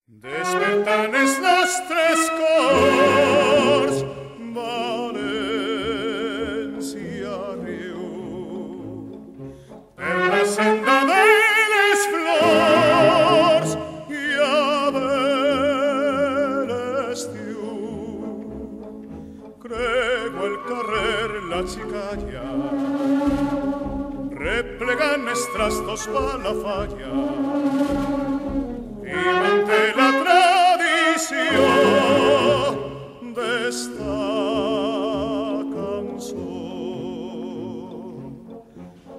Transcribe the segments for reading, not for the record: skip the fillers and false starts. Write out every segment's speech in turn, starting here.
Despertan els nostres cors, València riu, per la senda de les flors i a ver l'estiu. Crego el carrer la xicalla, replegant els trastos pa la falla, i manté la tradició d'esta cançó.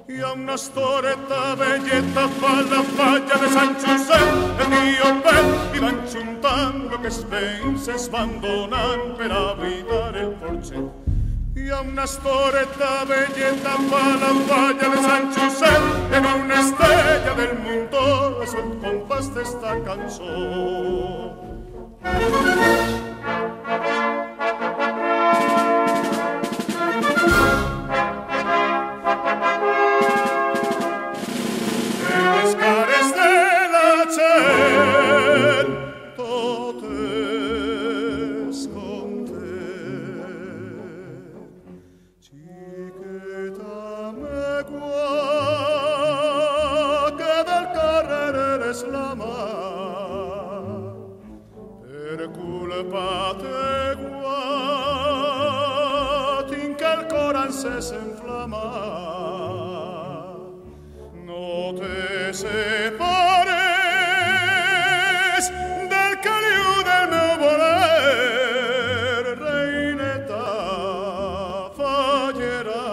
Hi ha una estoreta velleta fa la falla de Sant Josep, el tio Pep, i van juntant lo que els veïns es van donant per a buidar el porxet. Hi ha una estoreta velleta fa la falla de Sant Josep, en una estrella del mundo es el compàs d'esta cançó. En les cares de la gent tot és content. Xiqueta megua, que del carrer eres la mà, per culpa teua tinc el cor encès en flama. No te separes del caliu del meu voler, reineta fallera,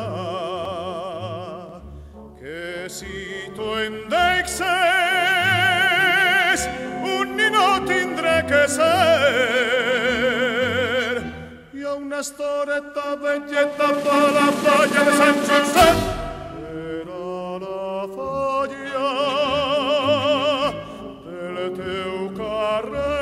que si tu em deixes un ninot tindré que ser. Hi ha una estoreta velleta pa la falla de Sant Josep, per a la falla del teu carrer.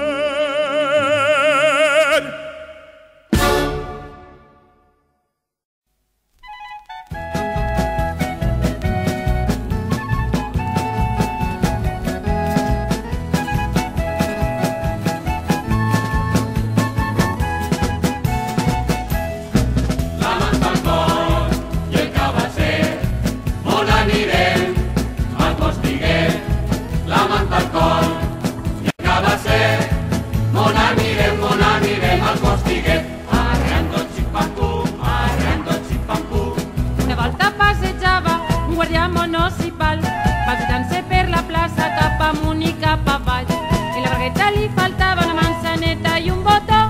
Una volta passejava un guàrdia municipal, passejant-se per la plaça cap amunt i cap avall. En la bragueta li faltava una manzaneta i un botó,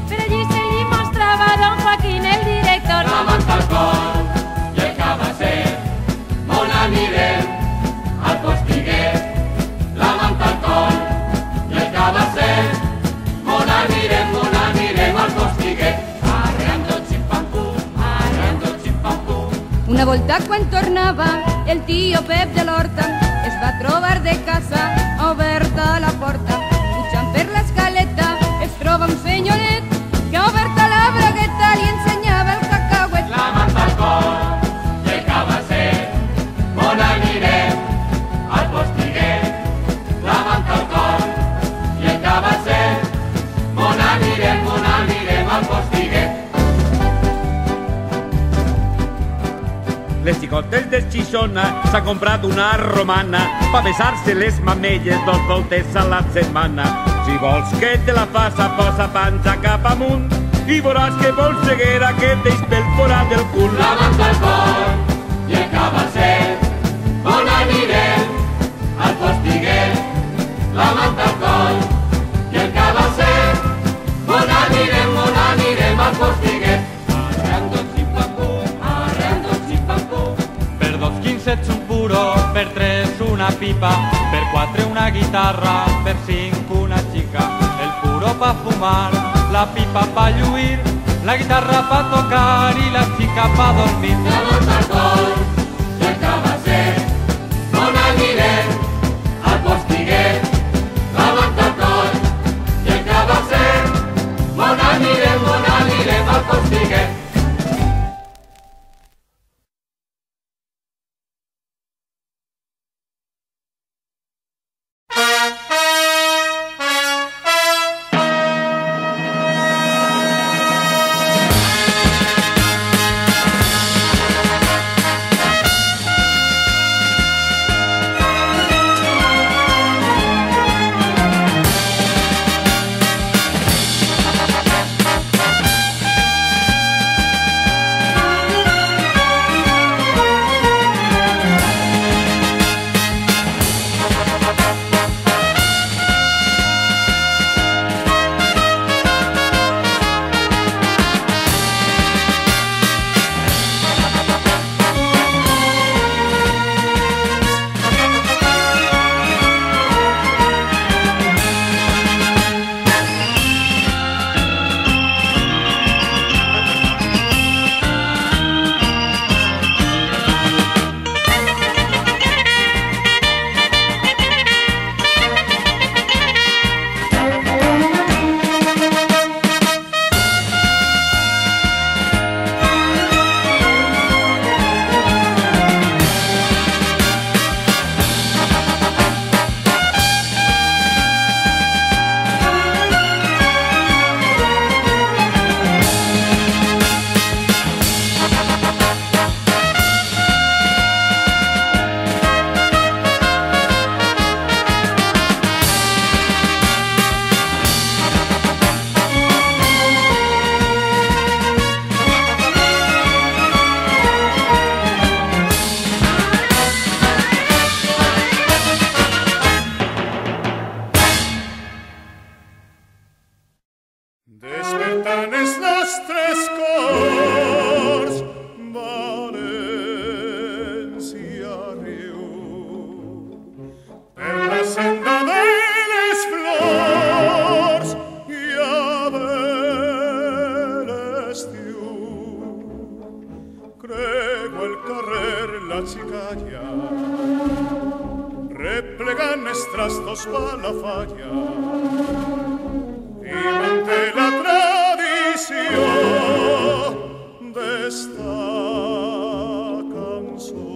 per allí se li mostrava don Joaquín, el director. La manta al cor i el cabasser, on anirem? Al postiguet. La manta al cor i el cabasser, on anirem al postiguet? Arreando ximpam-pum, arreando ximpam-pum. Una volta quan tornava el tio Pep de l'Horta es va trobar de casa oberta la porta. Pujant per l'escaleta es troba un senyoret que oberta la bragueta li ensenyava el cacauet. La manta al cor i el cabasser, on anirem? Al postiguet. La manta al cor i el cabasser, on anirem al postiguet? Les xicotes de Xixona s'ha comprat una romana pa besar-se les mamelles 2 voltes a la setmana. Si vols que te la faça, posa panxa cap amunt i veuràs que polseguera que et deix pel forat del cul. La manta al cor i el cabasser, on anirem? Al postiguet. La manta al cor i el cabasser, on anirem al postiguet? Arreando ximpam-pum, arreando ximpam-pum. Per 2 quinzets un puro, per 3 una pipa, per 4 una guitarra, per 5 una xica. El puro pa fumar, la pipa pa lluir, la guitarra pa tocar i la xica pa dormir. La manta al cor i el cabasser, on anirem? Al postiguet. La manta al cor i el cabasser, on anirem al postiguet? cantan els nostres cors. València riu per la senda de les flors i a l'estiu crego el carrer la xicalla replegant els trastos pa la falla i manté la tradició d'esta cançó.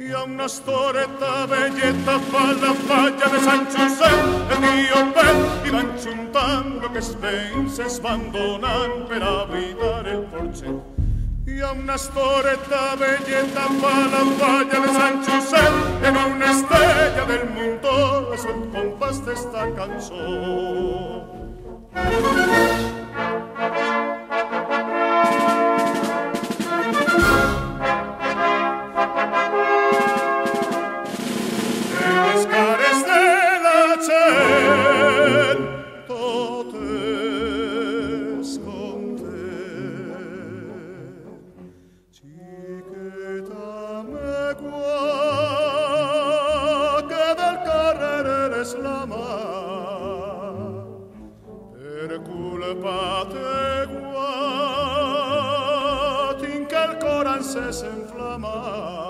Hi ha una estoreta velleta fa la falla de Sant Josep, el tio Pep, i van juntant lo que els veïns es van donant per a buidar el porxet. Hi ha una estoreta velleta fa la falla de Sant Josep, en una estrella del mundo és el compàs d'esta cançó. Les cares de la gent tot és content. Xiqueta megua que del carrer eres la mà, per culpa teua tinc el cor encès enflamat.